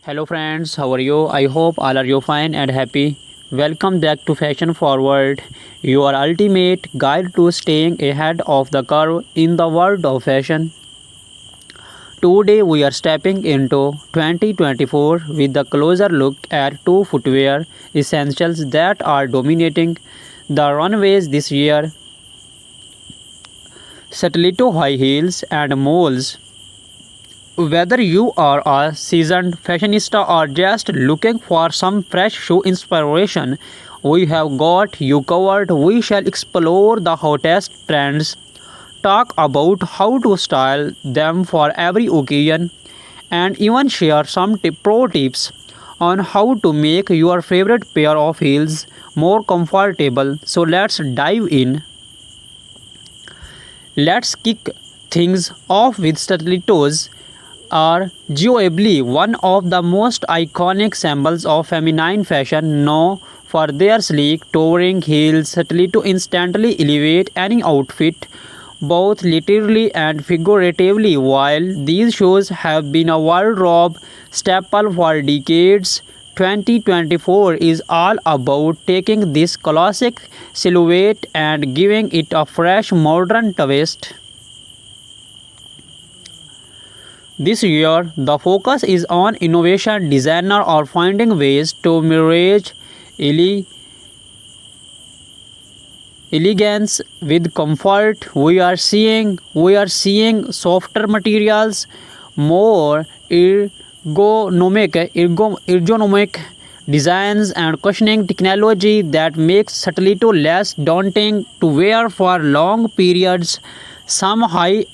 Hello friends, how are you? I hope all are you fine and happy. Welcome back to Fashion Forward, your ultimate guide to staying ahead of the curve in the world of fashion. Today we are stepping into 2024 with a closer look at two footwear essentials that are dominating the runways this year: stiletto high heels and moles. Whether you are a seasoned fashionista or just looking for some fresh shoe inspiration, we have got you covered. We shall explore the hottest trends, talk about how to style them for every occasion, and even share some pro tips on how to make your favorite pair of heels more comfortable. So let's dive in. Let's kick things off with stilettos are arguably one of the most iconic symbols of feminine fashion, known for their sleek, towering heels. Stiletto instantly elevate any outfit, both literally and figuratively. While these shoes have been a wardrobe staple for decades, 2024 is all about taking this classic silhouette and giving it a fresh modern twist. This year, the focus is on innovation, designer or finding ways to merge ele- elegance with comfort. We are seeing softer materials, more ergonomic designs, and cushioning technology that makes stiletto less daunting to wear for long periods. Some high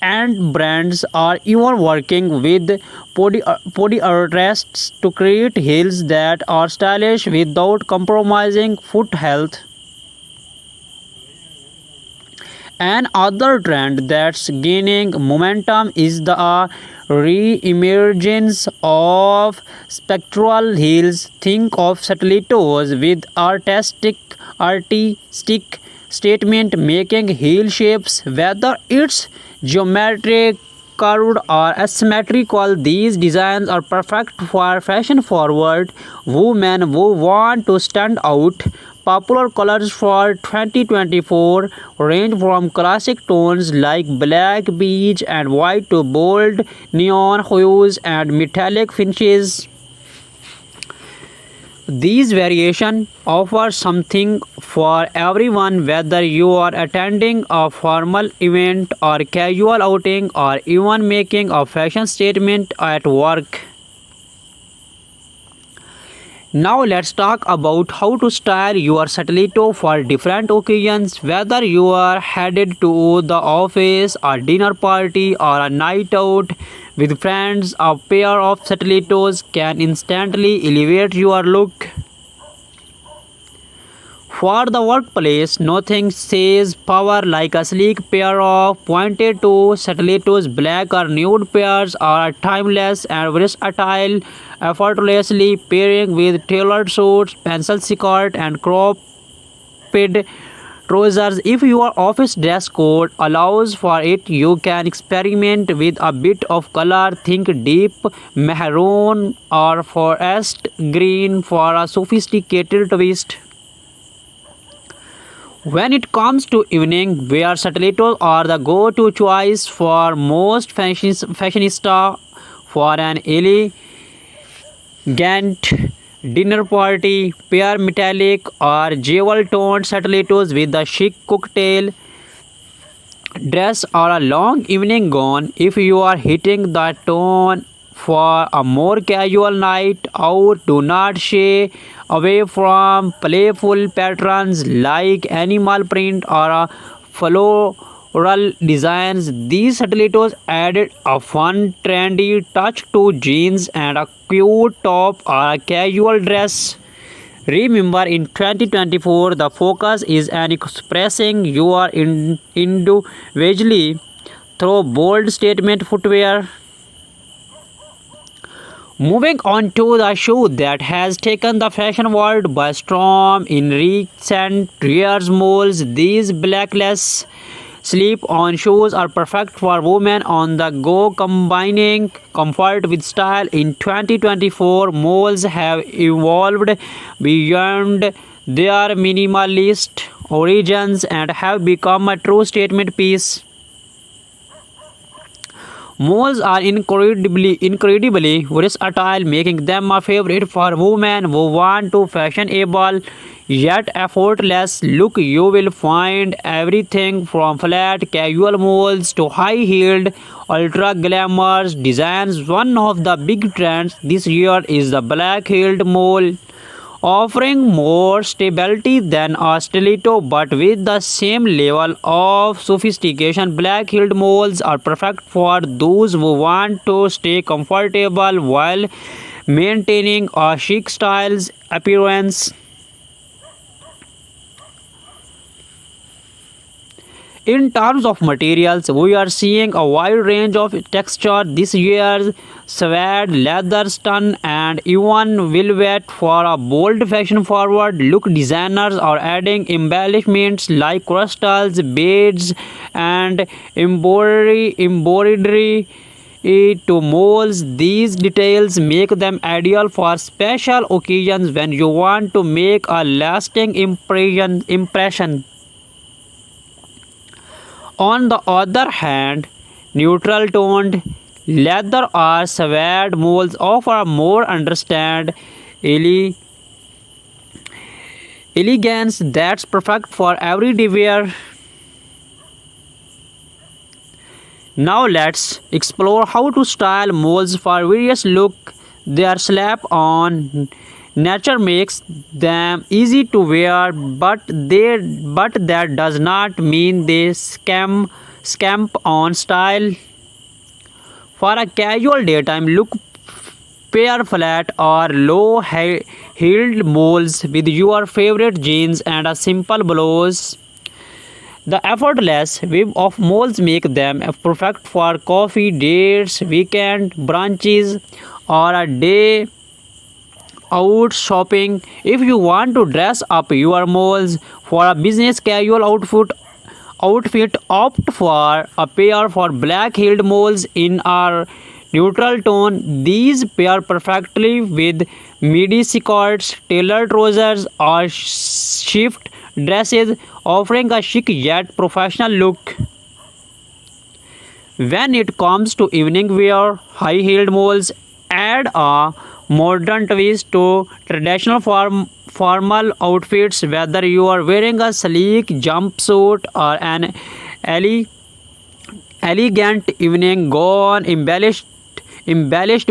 and brands are even working with podiatrists to create heels that are stylish without compromising foot health. Another trend that's gaining momentum is the re-emergence of spectral heels. Think of stilettos with artistic statement making heel shapes, whether it's geometric, curved, or asymmetrical. These designs are perfect for fashion forward women who want to stand out. Popular colors for 2024 range from classic tones like black, beige, and white to bold neon hues and metallic finishes. These variations offer something for everyone, whether you are attending a formal event or casual outing or even making a fashion statement at work. Now let's talk about how to style your stiletto for different occasions. Whether you are headed to the office, a dinner party, or a night out with friends, a pair of stilettos can instantly elevate your look. For the workplace, nothing says power like a sleek pair of pointed toe stilettos. Black or nude pairs are timeless and versatile, effortlessly pairing with tailored suits, pencil skirt, and cropped trousers. If your office dress code allows for it, you can experiment with a bit of color. Think deep maroon or forest green for a sophisticated twist. When it comes to evening wear, stilettos are the go-to choice for most fashionista for an elegant dinner party. Pair metallic or jewel-toned stilettos with a chic cocktail dress or a long evening gown. If you are hitting the tone for a more casual night out, do not shy away from playful patterns like animal print or a floral designs. These stilettos added a fun, trendy touch to jeans and a cute top or a casual dress. Remember, in 2024, the focus is on expressing your individually through bold statement footwear. Moving on to the shoe that has taken the fashion world by storm in recent years, moles. These blackless slip-on shoes are perfect for women on the go, combining comfort with style. In 2024, malls have evolved beyond their minimalist origins and have become a true statement piece. Malls are incredibly versatile, making them a favorite for women who want to fashionable yet effortless look. You will find everything from flat casual malls to high-heeled ultra glamorous designs. One of the big trends this year is the black-heeled mall, offering more stability than a stiletto but with the same level of sophistication. Black-heeled malls are perfect for those who want to stay comfortable while maintaining a chic styles appearance. In terms of materials, we are seeing a wide range of texture this year: suede, leather, stun, and even velvet for a bold fashion-forward look. Designers are adding embellishments like crystals, beads, and embroidery to molds. These details make them ideal for special occasions when you want to make a lasting impression. On the other hand, neutral toned leather or suede molds offer a more understand elegance that's perfect for everyday wear. Now let's explore how to style molds for various look. Their slap on nature makes them easy to wear, but that does not mean they scamp on style. For a casual daytime look, pair flat or low-heeled molds with your favorite jeans and a simple blouse. The effortless web of molds make them perfect for coffee dates, weekend brunches, or a day out shopping. If you want to dress up your molds for a business casual outfit, opt for a pair for black-heeled molds in a neutral tone. These pair perfectly with midi skirts, tailored trousers, or shift dresses, offering a chic yet professional look. When it comes to evening wear, high-heeled molds add a modern twist to traditional formal outfits. Whether you are wearing a sleek jumpsuit or an ele- elegant evening gown, embellished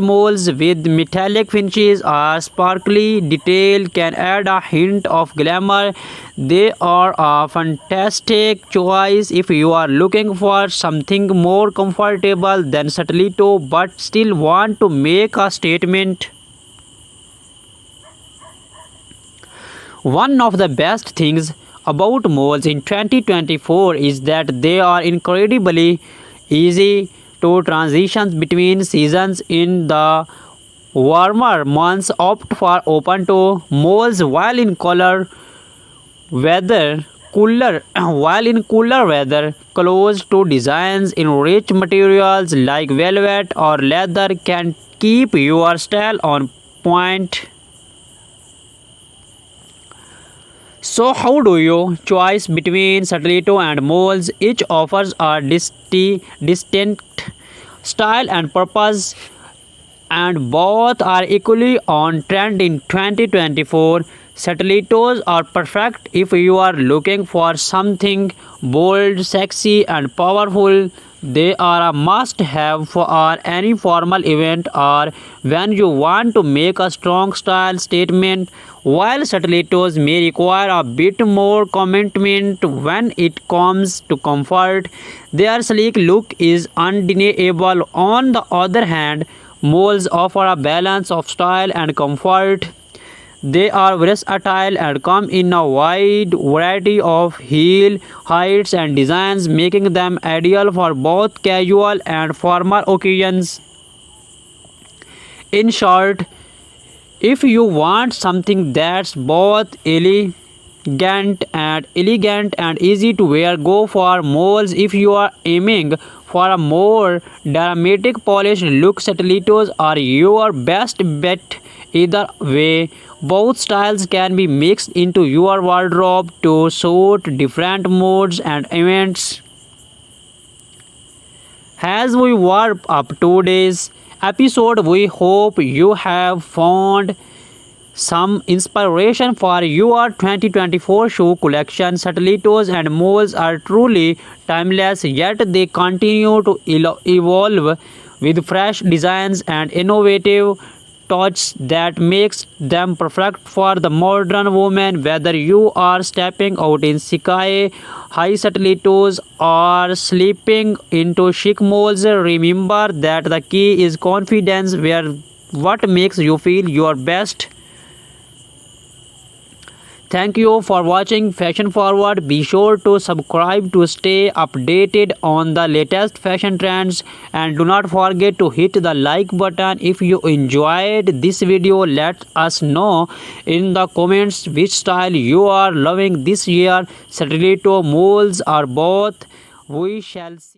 molds with metallic finishes or sparkly detail can add a hint of glamour. They are a fantastic choice if you are looking for something more comfortable than stiletto but still want to make a statement. One of the best things about malls in 2024 is that they are incredibly easy to transition between seasons. In the warmer months, opt for open toe malls, while in cooler weather, close to designs in rich materials like velvet or leather can keep your style on point. So how do you choose between stiletto and molds? Each offers a distinct style and purpose, and both are equally on trend in 2024. Stilettos are perfect if you are looking for something bold, sexy, and powerful. They are a must-have for any formal event or when you want to make a strong style statement. While stilettos may require a bit more commitment when it comes to comfort, their sleek look is undeniable. On the other hand, molds offer a balance of style and comfort. They are versatile and come in a wide variety of heel heights and designs, making them ideal for both casual and formal occasions. In short, if you want something that's both and elegant and easy to wear. Go for moles if you are aiming for a more dramatic polished look. Stilettos are your best bet. Either way, both styles can be mixed into your wardrobe to suit different moods and events. As we wrap up today's episode, we hope you have found some inspiration for your 2024 shoe collection. Stilettos and moles are truly timeless, yet they continue to evolve with fresh designs and innovative touch that makes them perfect for the modern woman. Whether you are stepping out in sky high stilettos or slipping into chic moles, remember that the key is confidence. Wear what makes you feel your best. Thank you for watching Fashion Forward. Be sure to subscribe to stay updated on the latest fashion trends, and do not forget to hit the like button if you enjoyed this video. Let us know in the comments which style you are loving this year, stiletto, moles or both. We shall see.